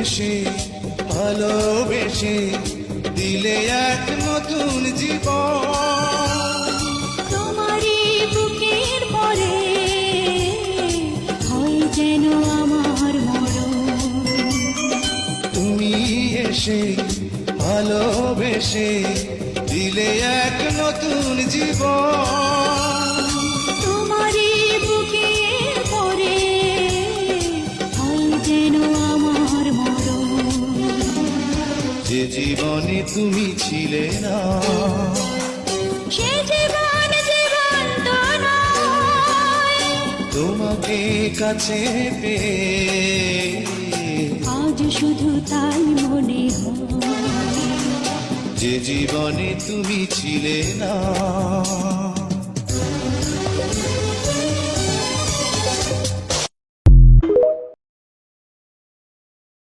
এসে ভালোবেসে দিলে এক নতুন জীবন। তোমারই বুকের পরে হয় যেন আমার মরণ। তুমি এসে ভালোবেসে দিলে এক নতুন জীবন। তোমারই বুকের পরে হয় যেন আমার মরণ। যে জীবনে তুমি ছিলে না সে জীবন জীবন্ত নয়। তোমাকে কাছে পেয়ে আজ শুধু তাই মনে হয়। যে জীবনে তুমি ছিলে না।